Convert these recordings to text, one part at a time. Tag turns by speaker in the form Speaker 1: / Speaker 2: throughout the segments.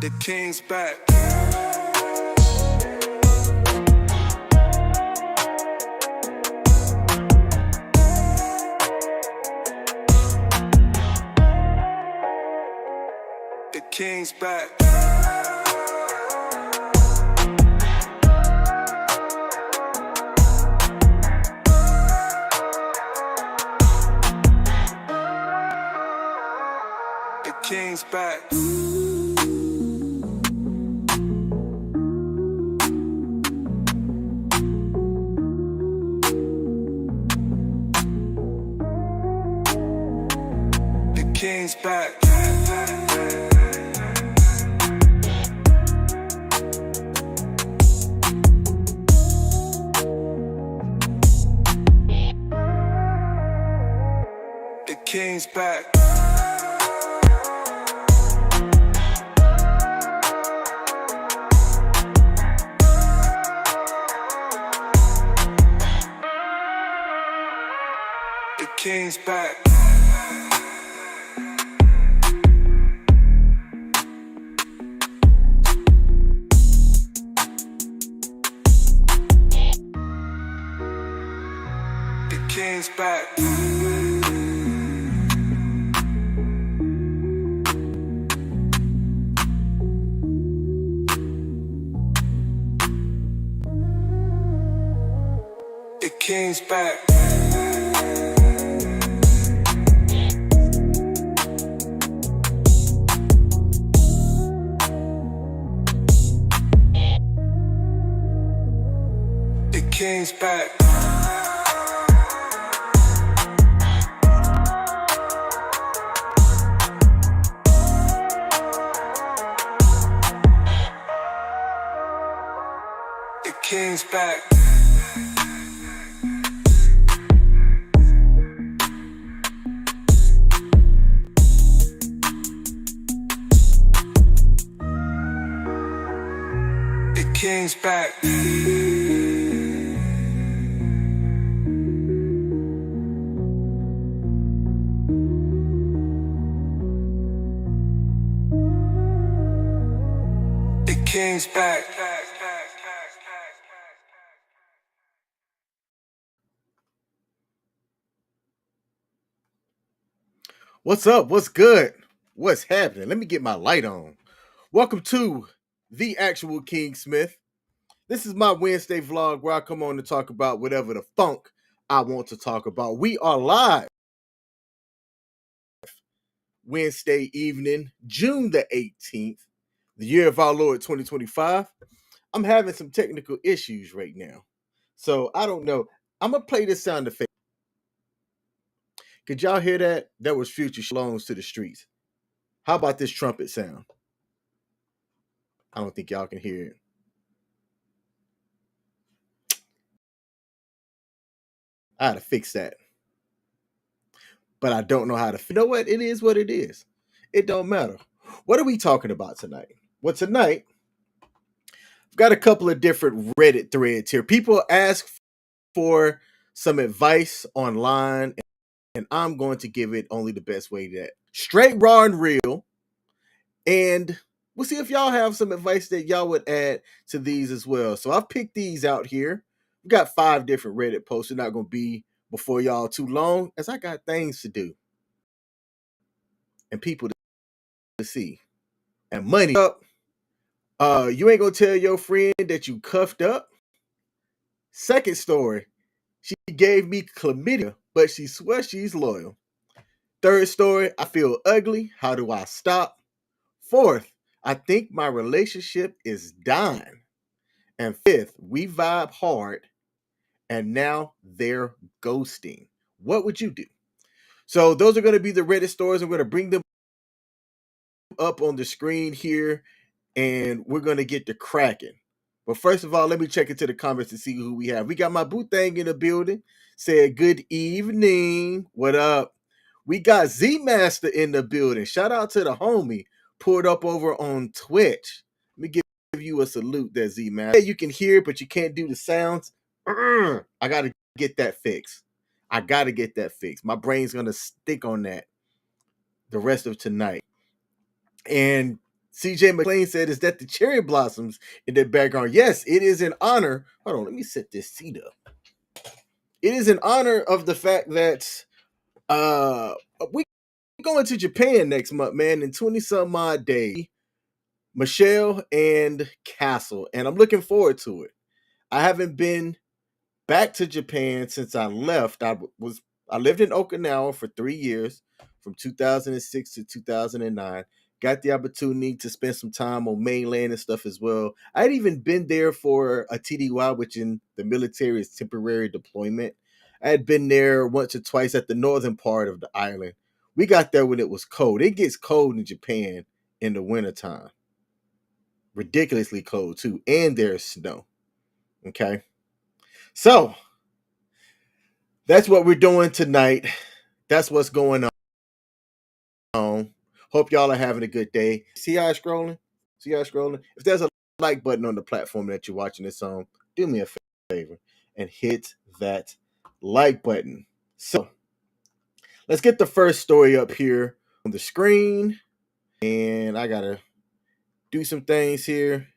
Speaker 1: The king's back. The king's back. The king's back. The king's back. The king's back. The king's back. The king's back. The king's back. The king's back. The king's back. The king's back. The king's back.
Speaker 2: What's up? What's good? What's happening? Let me get my light on. Welcome to The Actual King Smith. This is my Wednesday vlog where I come on to talk about whatever the funk I want to talk about. We are live Wednesday evening, June the 18th, the year of our Lord 2025. I'm having some technical issues right now. So I don't know. I'm going to play this sound effect. Could y'all hear that? That was Future Shalom's to the streets. How about this trumpet sound? I don't think y'all can hear it. I had to fix that. But I don't know how to. You know what? It is what it is. It don't matter. What are we talking about tonight? Well, tonight, I've got a couple of different Reddit threads here. People ask for some advice online, and I'm going to give it only the best way that. Straight, raw, and real. And we'll see if y'all have some advice that y'all would add to these as well. So I've picked these out here. We got 5 different Reddit posts. They're not going to be before y'all too long, as I got things to do and people to see and money up. You ain't gonna tell your friend that you cuffed up. Second story, she gave me chlamydia, but she swears she's loyal. Third story, I feel ugly. How do I stop? Fourth, I think my relationship is dying. And fifth, we vibe hard and now they're ghosting. What would you do? So those are going to be the Reddit stories. I'm going to bring them up on the screen here and we're going to get to cracking. But first of all, let me check into the comments to see who we have. We got my boo thing in the building. Said good evening. What up? We got Z Master in the building. Shout out to the homie. Pulled up over on Twitch. Let me give you a salute there, Z Master. Yeah, you can hear, but you can't do the sounds. I gotta get that fixed. I gotta get that fixed. My brain's gonna stick on that the rest of tonight. And CJ McLean said, is that the cherry blossoms in the background? Yes, it is in honor. Hold on, let me set this seat up. It is in honor of the fact that we going to Japan next month, man, in 20-some odd days. Michelle and Castle, and I'm looking forward to it. I haven't been back to Japan since I left. I lived in Okinawa for 3 years, from 2006 to 2009. Got the opportunity to spend some time on mainland and stuff as well. I'd even been there for a TDY, which in the military is temporary deployment. I had been there once or twice at the northern part of the island. We got there when it was cold. It gets cold in Japan in the wintertime. Ridiculously cold too. And there's snow. Okay. So that's what we're doing tonight. That's what's going on. Hope y'all are having a good day. See how it's scrolling? See how it's scrolling? If there's a like button on the platform that you're watching this on, do me a favor and hit that like button. So let's get the first story up here on the screen. And I gotta do some things here.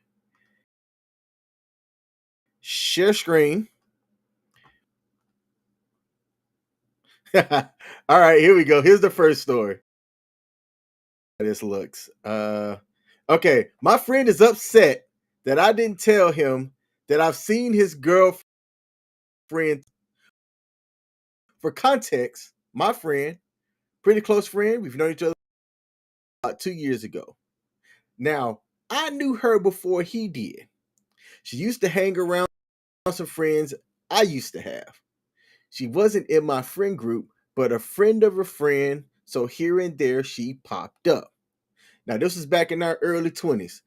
Speaker 2: Share screen. All right, here we go. Here's the first story. This looks. Okay, my friend is upset that I didn't tell him that I've seen his girlfriend. For context, my friend, pretty close friend, we've known each other about 2 years ago. Now, I knew her before he did. She used to hang around some friends I used to have. She wasn't in my friend group, but a friend of a friend, so here and there she popped up. Now, this was back in our early 20s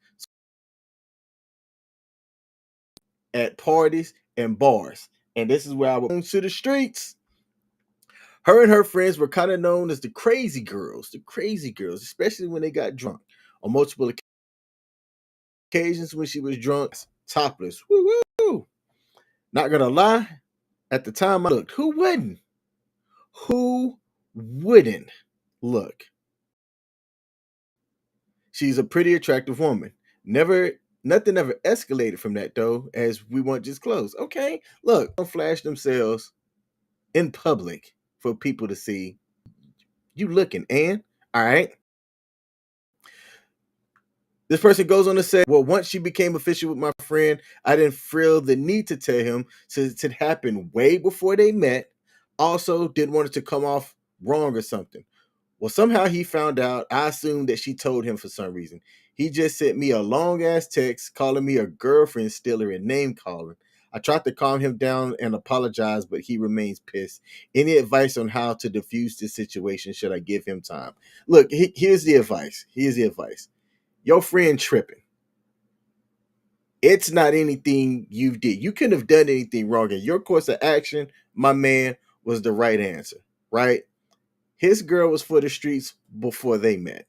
Speaker 2: at parties and bars. And this is where I went to the streets. Her and her friends were kind of known as the crazy girls, especially when they got drunk. On multiple occasions when she was drunk, topless. Woo-woo. Not gonna lie, at the time I looked, who wouldn't? Who wouldn't look? She's a pretty attractive woman. Nothing ever escalated from that though, as we weren't just close. Okay, look, don't flash themselves in public for people to see. You looking, and all right. This person goes on to say, well, once she became official with my friend, I didn't feel the need to tell him since it happened way before they met. Also, didn't want it to come off wrong or something. Well, somehow he found out. I assumed that she told him for some reason. He just sent me a long ass text calling me a girlfriend stealer and name calling. I tried to calm him down and apologize, but he remains pissed. Any advice on how to diffuse this situation? Should I give him time? Look, here's the advice. Your friend tripping. It's not anything you did. You couldn't have done anything wrong. And your course of action, my man, was the right answer, right? His girl was for the streets before they met.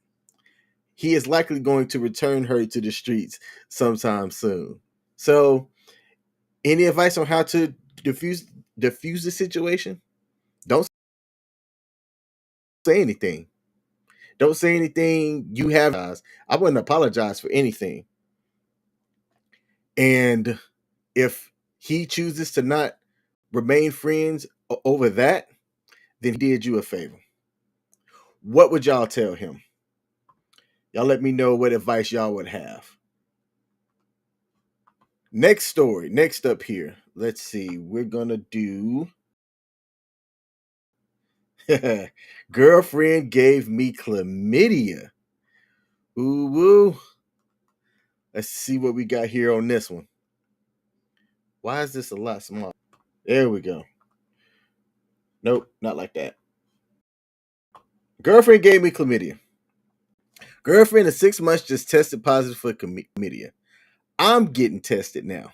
Speaker 2: He is likely going to return her to the streets sometime soon. So, any advice on how to diffuse the situation? Don't say anything. Don't say anything. You have. I wouldn't apologize for anything. And if he chooses to not remain friends over that, then he did you a favor. What would y'all tell him? Y'all let me know what advice y'all would have. Next story, next up here. Let's see. We're going to do girlfriend gave me chlamydia. Ooh, woo. Let's see what we got here on this one. Why is this a lot smaller? There we go. Nope, not like that. Girlfriend gave me chlamydia. Girlfriend in 6 months just tested positive for chlamydia. I'm getting tested now.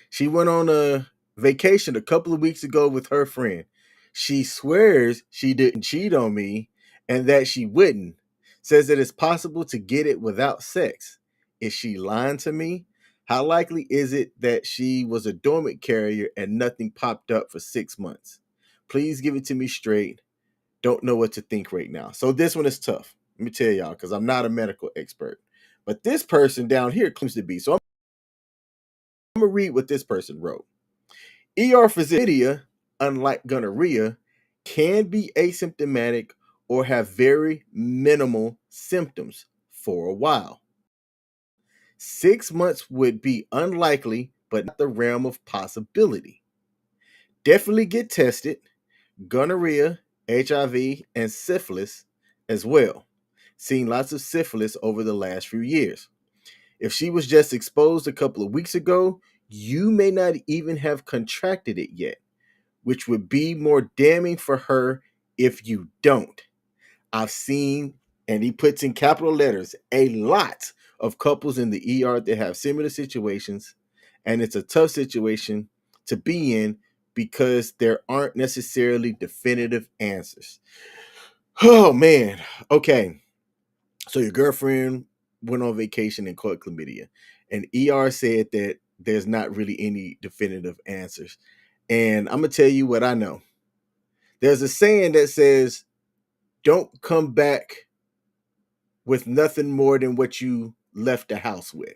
Speaker 2: She went on a vacation a couple of weeks ago with her friend. She swears she didn't cheat on me and that she wouldn't. Says that it's possible to get it without sex. Is she lying to me? How likely is it that she was a dormant carrier and nothing popped up for 6 months? Please give it to me straight. Don't know what to think right now. So this one is tough. Let me tell y'all, because I'm not a medical expert. But this person down here claims to be. So I'm going to read what this person wrote. ER chlamydia, unlike gonorrhea, can be asymptomatic or have very minimal symptoms for a while. 6 months would be unlikely, but not the realm of possibility. Definitely get tested. Gonorrhea, HIV, and syphilis as well. Seen lots of syphilis over the last few years. If she was just exposed a couple of weeks ago, you may not even have contracted it yet, which would be more damning for her if you don't. I've seen, and he puts in capital letters, a lot of couples in the ER that have similar situations, and it's a tough situation to be in because there aren't necessarily definitive answers. Oh man. Okay. So your girlfriend went on vacation and caught chlamydia, and ER said that there's not really any definitive answers. And I'm gonna tell you what I know. There's a saying that says, "Don't come back with nothing more than what you left the house with."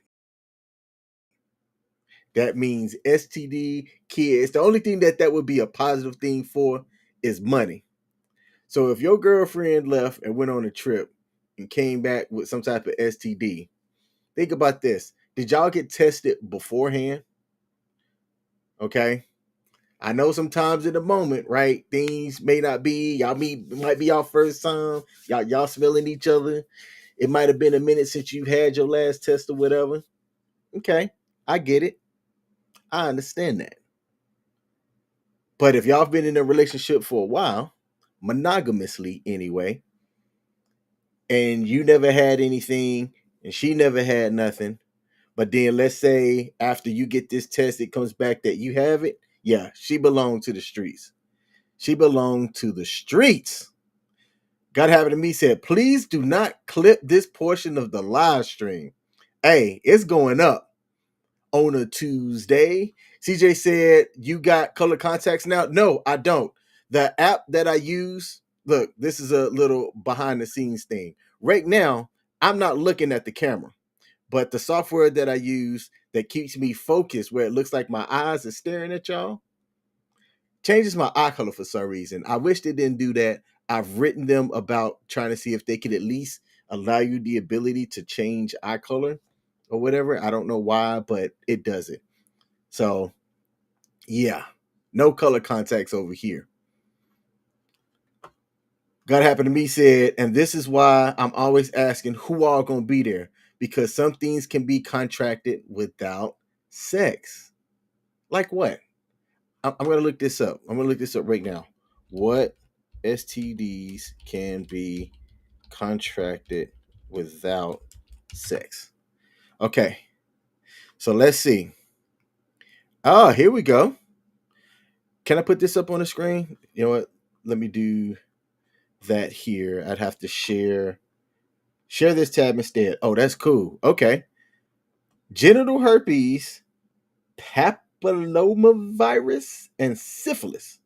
Speaker 2: That means STD, kids. The only thing that would be a positive thing for is money. So if your girlfriend left and went on a trip and came back with some type of STD, think about this. Did y'all get tested beforehand? Okay. I know sometimes in the moment, right? Things may not be, might be y'all first time. Y'all smelling each other. It might have been a minute since you had your last test or whatever. Okay. I get it. I understand that. But if y'all been in a relationship for a while, monogamously anyway, and you never had anything and she never had nothing, but then let's say after you get this test, it comes back that you have it. Yeah, she belonged to the streets. She belonged to the streets. God have it to me said, please do not clip this portion of the live stream. Hey, it's going up on a Tuesday. CJ said, you got color contacts now? No, I don't. The app that I use, look, this is a little behind the scenes thing. Right now, I'm not looking at the camera, but the software that I use that keeps me focused where it looks like my eyes are staring at y'all changes my eye color for some reason. I wish they didn't do that. I've written them about trying to see if they could at least allow you the ability to change eye color or whatever. I don't know why, but it does it. So, yeah, no color contacts over here. God happened to me said, and this is why I'm always asking who all gonna be there, because some things can be contracted without sex. Like what? I'm gonna look this up. I'm gonna look this up right now. What STDs can be contracted without sex? Okay, so let's see. Oh, here we go. Can I put this up on the screen? You know what? Let me do that here. I'd have to share this tab instead. Oh, that's cool. Okay. Genital herpes, papillomavirus, and syphilis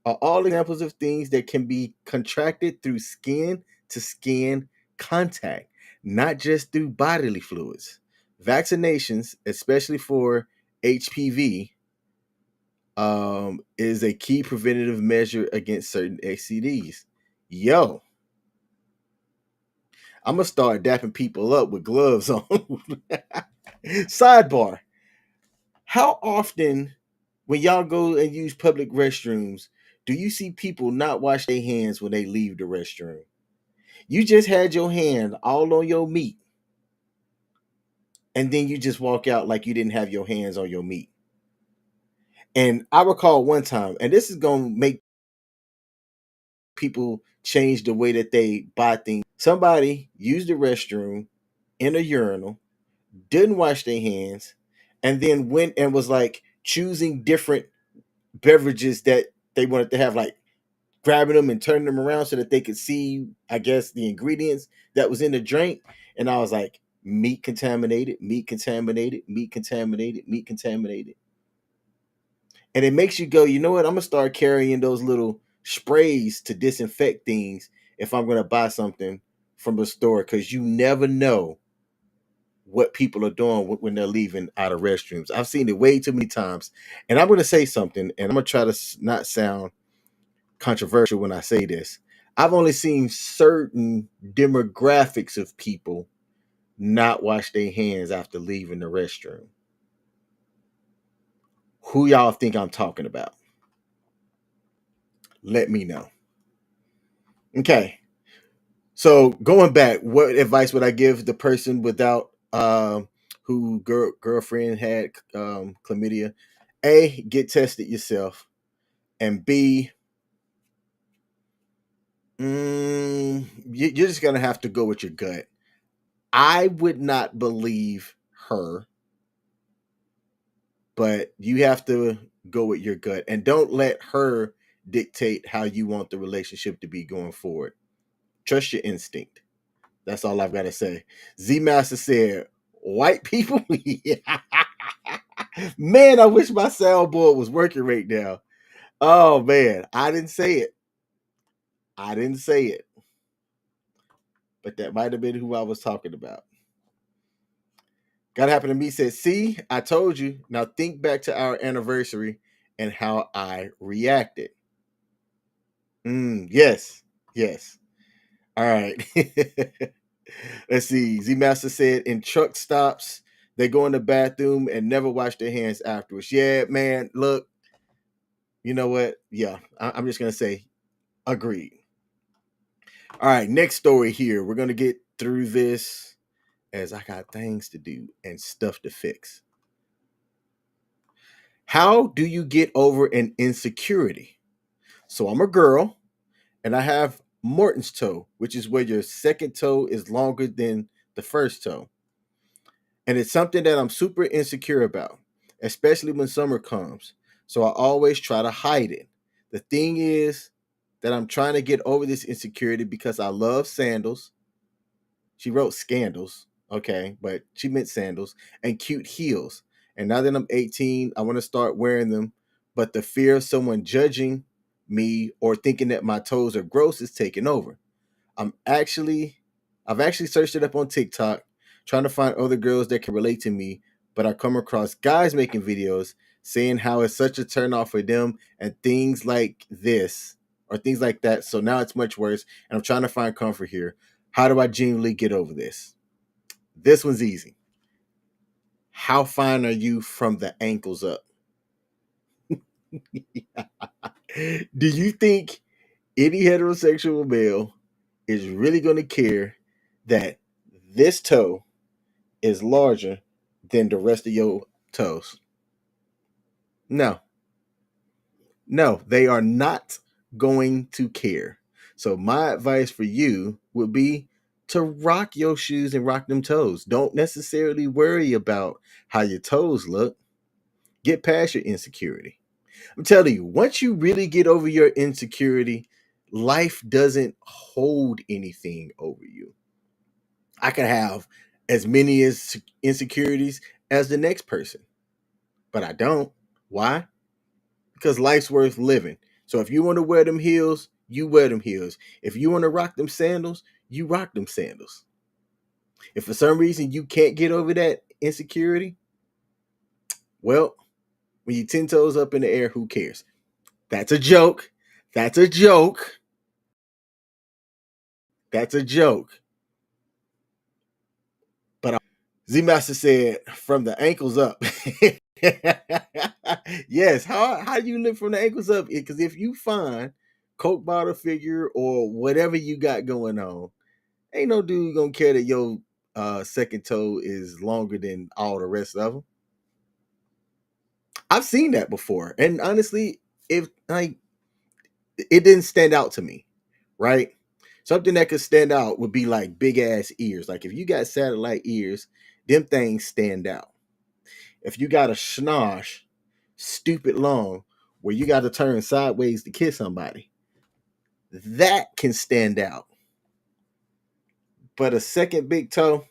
Speaker 2: are all examples of things that can be contracted through skin to skin contact, not just through bodily fluids. Vaccinations, especially for HPV, is a key preventative measure against certain STDs. Yo, I'm gonna start dapping people up with gloves on. Sidebar: how often, when y'all go and use public restrooms, do you see people not wash their hands when they leave the restroom? You just had your hand all on your meat, and then you just walk out like you didn't have your hands on your meat. And I recall one time, and this is gonna make people change the way that they buy things. Somebody used the restroom in a urinal, didn't wash their hands, and then went and was like choosing different beverages that they wanted to have, like grabbing them and turning them around so that they could see, I guess, the ingredients that was in the drink. And I was like, meat contaminated, meat contaminated, meat contaminated, meat contaminated. And it makes you go, you know what? I'm gonna start carrying those little sprays to disinfect things if I'm gonna buy something from a store, because you never know what people are doing when they're leaving out of restrooms. I've seen it way too many times. And I'm gonna say something, and I'm gonna try to not sound controversial when I say this. I've only seen certain demographics of people not wash their hands after leaving the restroom. Who y'all think I'm talking about? Let me know. Okay. So going back, what advice would I give the person without who girlfriend had chlamydia? A, get tested yourself, and B, you're just gonna have to go with your gut. I would not believe her, but you have to go with your gut, and don't let her dictate how you want the relationship to be going forward. Trust your instinct. That's all I've got to say. Z Master said, white people. Man, I wish my soundboard was working right now. Oh man, I didn't say it. I didn't say it. But that might have been who I was talking about. Gotta happen to me said, see, I told you. Now think back to our anniversary and how I reacted. Yes, yes. All right. Let's see. Z Master said in truck stops, they go in the bathroom and never wash their hands afterwards. Yeah, man. Look, you know what? Yeah, I'm just gonna say, agreed. All right, next story here. We're gonna get through this as I got things to do and stuff to fix. How do you get over an insecurity? So I'm a girl and I have Morton's toe, which is where your second toe is longer than the first toe. And it's something that I'm super insecure about, especially when summer comes. So I always try to hide it. The thing is that I'm trying to get over this insecurity because I love sandals. She wrote scandals, okay, but she meant sandals and cute heels. And now that I'm 18, I want to start wearing them. But the fear of someone judging me or thinking that my toes are gross is taking over. I'm actually I've actually searched it up on TikTok, trying to find other girls that can relate to me, but I come across guys making videos saying how it's such a turn off for them and things like this or things like that. So now it's much worse, and I'm trying to find comfort here. How do I genuinely get over this? This one's easy. How fine are you from the ankles up? Do you think any heterosexual male is really going to care that this toe is larger than the rest of your toes? No, no, they are not going to care. So, my advice for you would be to rock your shoes and rock them toes. Don't necessarily worry about how your toes look. Get past your insecurity. I'm telling you, once you really get over your insecurity, life doesn't hold anything over you. I can have as many as insecurities as the next person, but I don't. Why? Because life's worth living. So if you want to wear them heels, you wear them heels. If you want to rock them sandals, you rock them sandals. If for some reason you can't get over that insecurity, well, when you 10 toes up in the air, who cares? That's a joke. That's a joke. That's a joke. But Z Master said from the ankles up. Yes, how do you live from the ankles up? Because if you find Coke bottle figure or whatever you got going on, ain't no dude gonna care that your second toe is longer than all the rest of them. I've seen that before, and honestly, if like it didn't stand out to me, right? Something that could stand out would be like big ass ears. Like if you got satellite ears, them things stand out. if you got a schnosh stupid long where you got to turn sideways to kiss somebody, that can stand out. But a second big toe,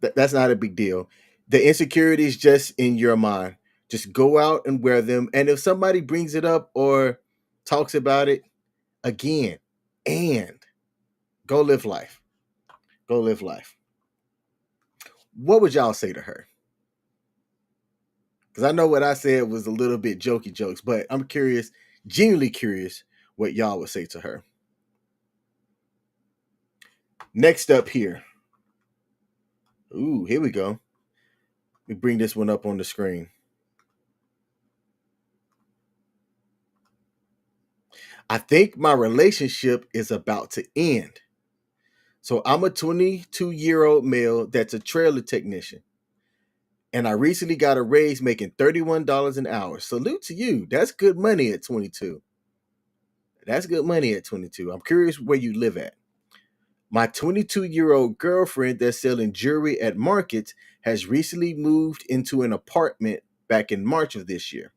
Speaker 2: that's not a big deal. The insecurity is just in your mind. Just go out and wear them. And if somebody brings it up or talks about it again, and go live life. Go live life. What would y'all say to her? Because I know what I said was a little bit jokey jokes, but I'm curious, genuinely curious, what y'all would say to her. Next up here. Ooh, here we go. We bring this one up on the screen. I think my relationship is about to end. So I'm a 22-year-old male that's a trailer technician. And I recently got a raise making $31 an hour. Salute to you. That's good money at 22. That's good money at 22. I'm curious where you live at. My 22-year-old girlfriend that's selling jewelry at markets has recently moved into an apartment back in March of this year.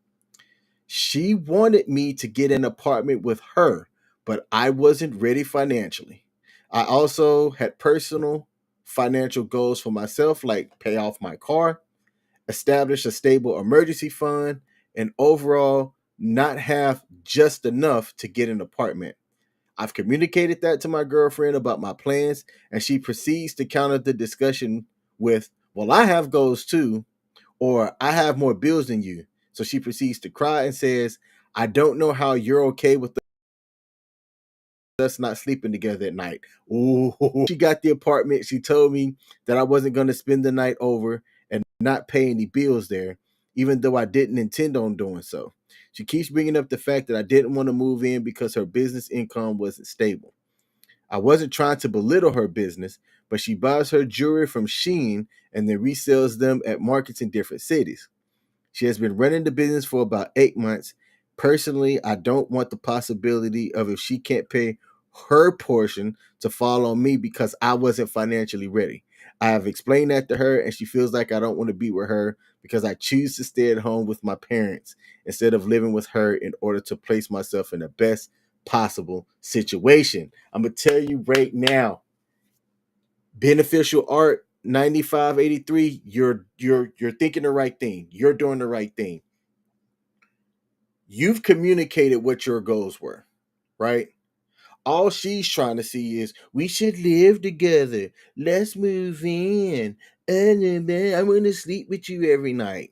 Speaker 2: She wanted me to get an apartment with her, but I wasn't ready financially. I also had personal financial goals for myself, like pay off my car, establish a stable emergency fund, and overall not have just enough to get an apartment. I've communicated that to my girlfriend about my plans, and she proceeds to counter the discussion with, well, I have goals too, or I have more bills than you. So she proceeds to cry and says, I don't know how you're okay with us not sleeping together at night. Ooh, she got the apartment. She told me that I wasn't going to spend the night over and not pay any bills there, even though I didn't intend on doing so. She keeps bringing up the fact that I didn't want to move in because her business income wasn't stable. I wasn't trying to belittle her business, but she buys her jewelry from Shein and then resells them at markets in different cities. She has been running the business for about 8 months. Personally, I don't want the possibility of if she can't pay her portion to fall on me because I wasn't financially ready. I have explained that to her, and she feels like I don't want to be with her because I choose to stay at home with my parents instead of living with her in order to place myself in the best possible situation. I'm going to tell you right now, Beneficial Art 9583, you're thinking the right thing. You're doing the right thing. You've communicated what your goals were, right? All she's trying to see is we should live together. Let's move in. I want to sleep with you every night.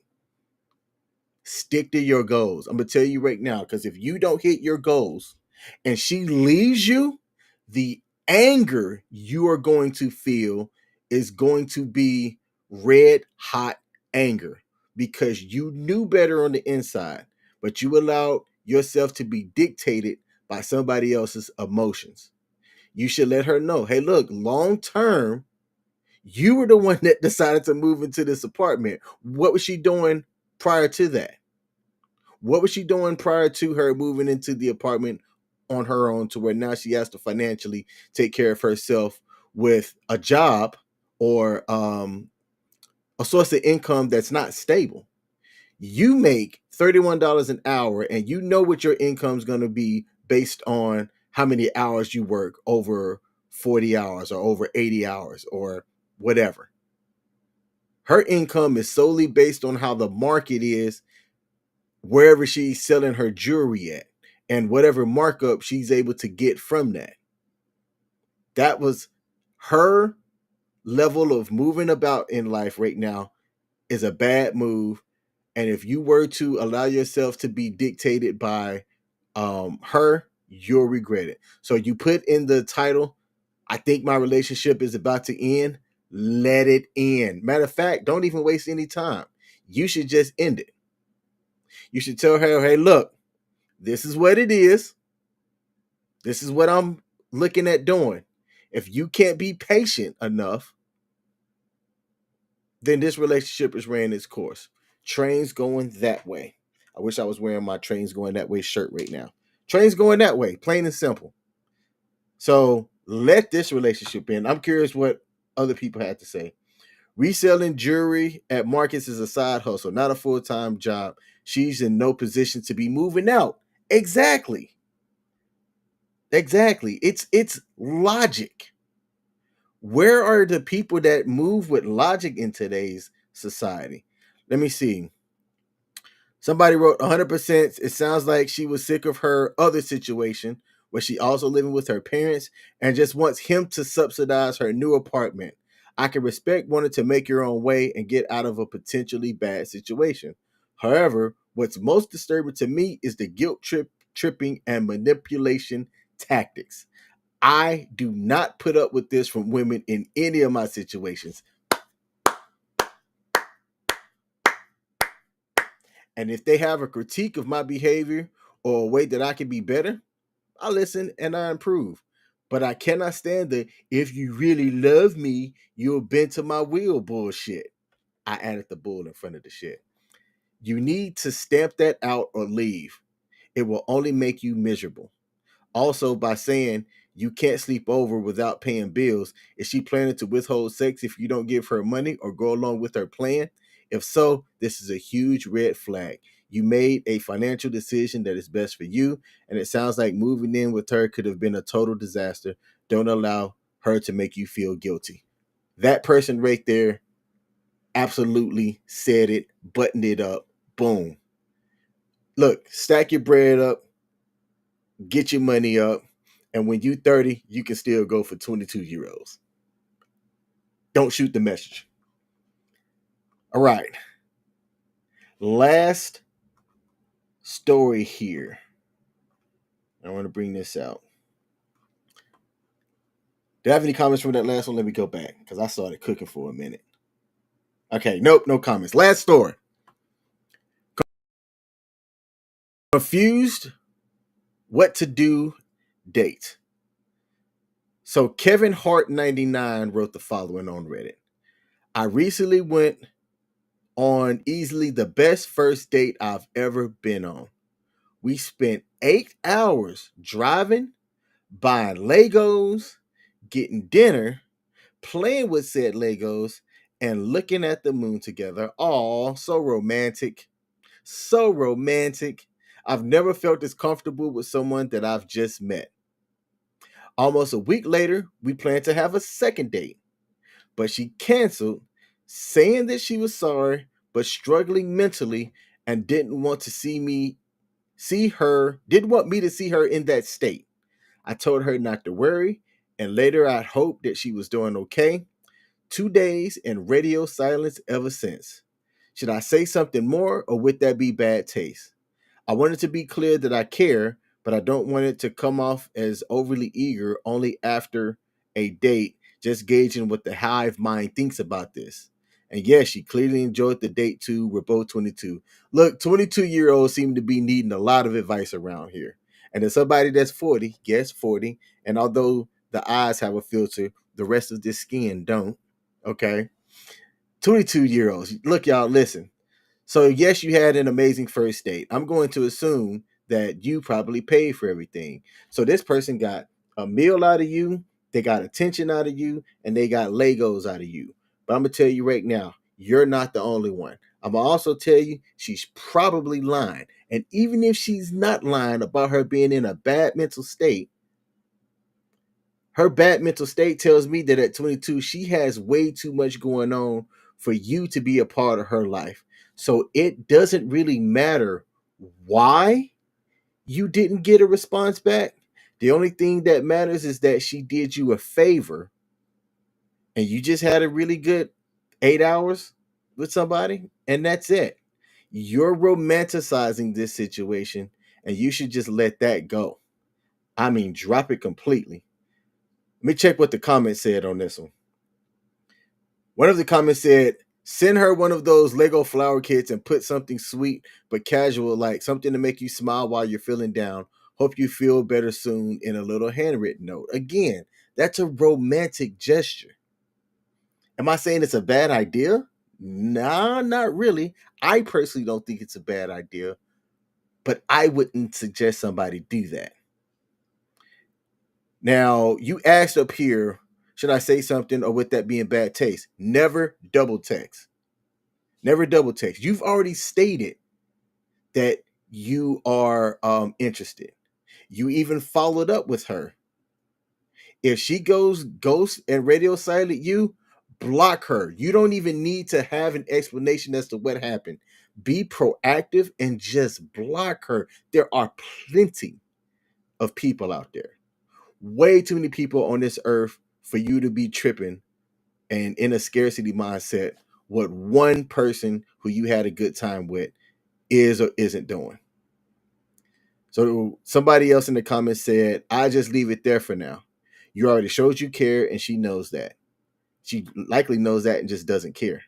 Speaker 2: Stick to your goals. I'm going to tell you right now, because if you don't hit your goals and she leaves you, the anger you are going to feel is going to be red hot anger because you knew better on the inside, but you allowed yourself to be dictated by somebody else's emotions. You should let her know, hey, look, long term, you were the one that decided to move into this apartment. What was she doing prior to that? What was she doing prior to her moving into the apartment on her own to where now she has to financially take care of herself with a job or a source of income that's not stable? You make $31 an hour and you know what your income is going to be based on how many hours you work over 40 hours or over 80 hours or whatever. Her income is solely based on how the market is wherever she's selling her jewelry at and whatever markup she's able to get from that. That was her level of moving about in life right now is a bad move. And if you were to allow yourself to be dictated by her, you'll regret it. So you put in the title, I think my relationship is about to end. Let it end. Matter of fact, don't even waste any time. You should just end it. You should tell her, hey, look, this is what it is. This is what I'm looking at doing. If you can't be patient enough, then this relationship is ran its course. Trains going that way. I wish I was wearing my trains going that way shirt right now. Trains going that way, plain and simple. So let this relationship end. I'm curious what other people had to say. Reselling jewelry at markets is a side hustle, not a full-time job. She's in no position to be moving out. Exactly. It's logic. Where are the people that move with logic in today's society? Let me see. Somebody wrote 100%. It sounds like she was sick of her other situation where she also living with her parents and just wants him to subsidize her new apartment. I can respect wanting to make your own way and get out of a potentially bad situation. However, what's most disturbing to me is the tripping and manipulation tactics. I do not put up with this from women in any of my situations. And if they have a critique of my behavior or a way that I can be better, I listen and I improve. But I cannot stand the if you really love me, you'll bend to my will bullshit. I added the bull in front of the shit. You need to stamp that out or leave. It will only make you miserable. Also, by saying you can't sleep over without paying bills, is she planning to withhold sex if you don't give her money or go along with her plan? If so, this is a huge red flag. You made a financial decision that is best for you, and it sounds like moving in with her could have been a total disaster. Don't allow her to make you feel guilty. That person right there absolutely said it, buttoned it up, boom. Look, stack your bread up, get your money up, and when you 30, you can still go for 22-year-olds. Don't shoot the message. All right. Last story here. I want to bring this out. Do I have any comments from that last one? Let me go back because I started cooking for a minute. Okay, nope, no comments. Last story. Confused what to do date. So Kevin Hart 99 wrote the following on Reddit. I recently went on easily the best first date I've ever been on. We spent 8 hours driving, buying Legos, getting dinner, playing with said Legos, and looking at the moon together. All so romantic. So romantic. I've never felt as comfortable with someone that I've just met. Almost a week later, we planned to have a second date, but she canceled, saying that she was sorry, but struggling mentally and didn't want to didn't want me to see her in that state. I told her not to worry, and later I hoped that she was doing okay. 2 days and radio silence ever since. Should I say something more, or would that be bad taste? I wanted to be clear that I care, but I don't want it to come off as overly eager only after a date, just gauging what the hive mind thinks about this. And yes, she clearly enjoyed the date too. We're both 22. Look, 22-year-olds seem to be needing a lot of advice around here. And as somebody that's 40, yes, 40, and although the eyes have a filter, the rest of this skin don't. Okay. 22-year-olds. Look, y'all, listen. So, yes, you had an amazing first date. I'm going to assume that you probably paid for everything. So, this person got a meal out of you, they got attention out of you, and they got Legos out of you. But I'm going to tell you right now, you're not the only one. I'm going to also tell you she's probably lying. And even if she's not lying about her being in a bad mental state, her bad mental state tells me that at 22, she has way too much going on for you to be a part of her life. So it doesn't really matter why you didn't get a response back. The only thing that matters is that she did you a favor and you just had a really good 8 hours with somebody, and that's it. You're romanticizing this situation and you should just let that go. I mean, drop it completely. Let me check what the comments said on this one. One of the comments said, send her one of those Lego flower kits and put something sweet but casual, like something to make you smile while you're feeling down. Hope you feel better soon, in a little handwritten note. Again, that's a romantic gesture. Am I saying it's a bad idea? Nah, not really. I personally don't think it's a bad idea, but I wouldn't suggest somebody do that. Now, you asked up here, should I say something, or would that be in bad taste? Never double text. Never double text. You've already stated that you are interested. You even followed up with her. If she goes ghost and radio silent you, block her. You don't even need to have an explanation as to what happened. Be proactive and just block her. There are plenty of people out there. Way too many people on this earth for you to be tripping and in a scarcity mindset what one person who you had a good time with is or isn't doing. So somebody else in the comments said, I just leave it there for now. You already showed you care, and she knows that. She likely knows that and just doesn't care.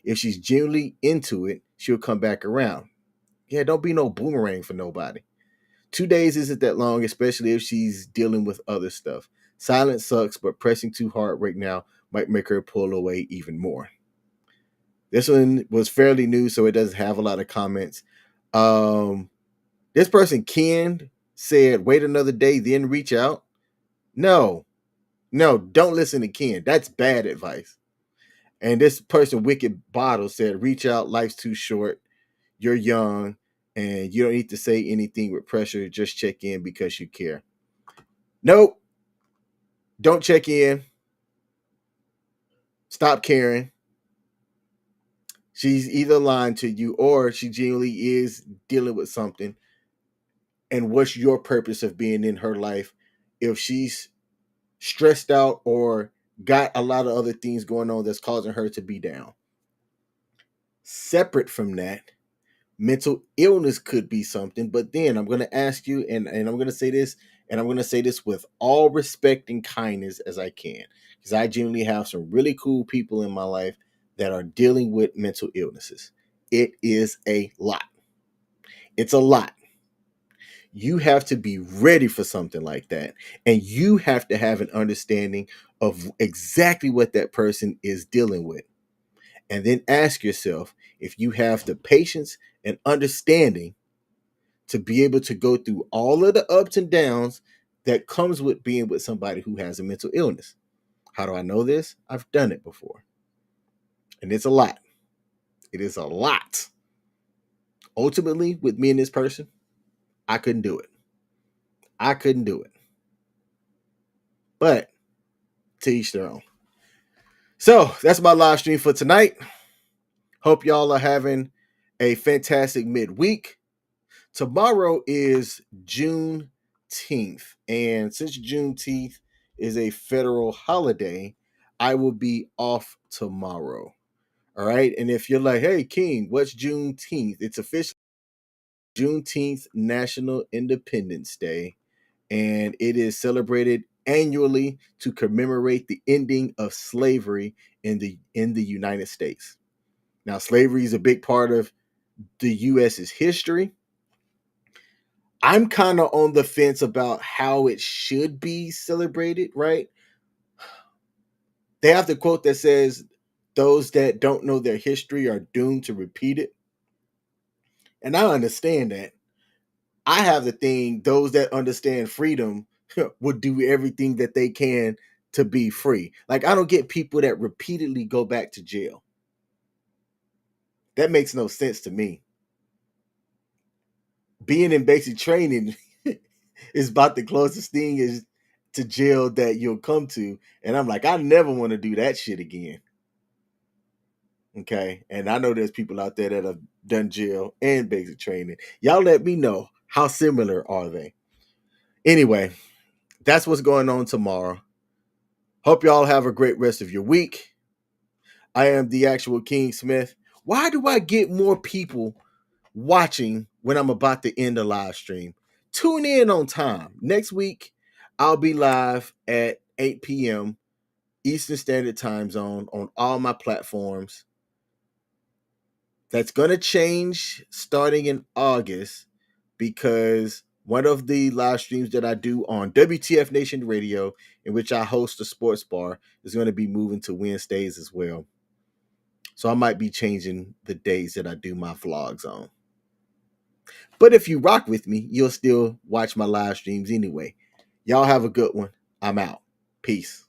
Speaker 2: If she's genuinely into it, she'll come back around. Yeah, don't be no boomerang for nobody. 2 days isn't that long, especially if she's dealing with other stuff. Silence sucks, but pressing too hard right now might make her pull away even more. This one was fairly new, so it doesn't have a lot of comments. This person, Ken, said, wait another day, then reach out. No, don't listen to Ken. That's bad advice. And this person, Wicked Bottle, said, reach out, life's too short. You're young, and you don't need to say anything with pressure. Just check in because you care. Nope. Don't check in. Stop caring. She's either lying to you or she genuinely is dealing with something. And what's your purpose of being in her life if she's stressed out or got a lot of other things going on that's causing her to be down? Separate from that, mental illness could be something. But then I'm going to ask you, and I'm going to say this, and I'm going to say this with all respect and kindness as I can, because I genuinely have some really cool people in my life that are dealing with mental illnesses. It is a lot. It's a lot. You have to be ready for something like that. And you have to have an understanding of exactly what that person is dealing with. And then ask yourself if you have the patience and understanding to be able to go through all of the ups and downs that comes with being with somebody who has a mental illness. How do I know this? I've done it before. And it's a lot. It is a lot. Ultimately, with me and this person, I couldn't do it. But to each their own. So that's my live stream for tonight. Hope y'all are having a fantastic midweek. Tomorrow is Juneteenth. And since Juneteenth is a federal holiday, I will be off tomorrow. All right. And if you're like, hey, King, what's Juneteenth? It's officially Juneteenth National Independence Day. And it is celebrated annually to commemorate the ending of slavery in the United States. Now, slavery is a big part of the U.S.'s history. I'm kind of on the fence about how it should be celebrated, right? They have the quote that says, those that don't know their history are doomed to repeat it. And I understand that. I have the thing, those that understand freedom would do everything that they can to be free. Like, I don't get people that repeatedly go back to jail. That makes no sense to me. Being in basic training is about the closest thing is to jail that you'll come to. And I'm like, I never want to do that shit again. Okay. And I know there's people out there that have done jail and basic training. Y'all let me know, how similar are they? Anyway, that's what's going on tomorrow. Hope y'all have a great rest of your week. I am the actual King Smith. Why do I get more people watching when I'm about to end a live stream? Tune in on time. Next week, I'll be live at 8 p.m. Eastern Standard Time Zone on all my platforms. That's going to change starting in August because one of the live streams that I do on WTF Nation Radio, in which I host a sports bar, is going to be moving to Wednesdays as well. So I might be changing the days that I do my vlogs on. But if you rock with me, you'll still watch my live streams anyway. Y'all have a good one. I'm out. Peace.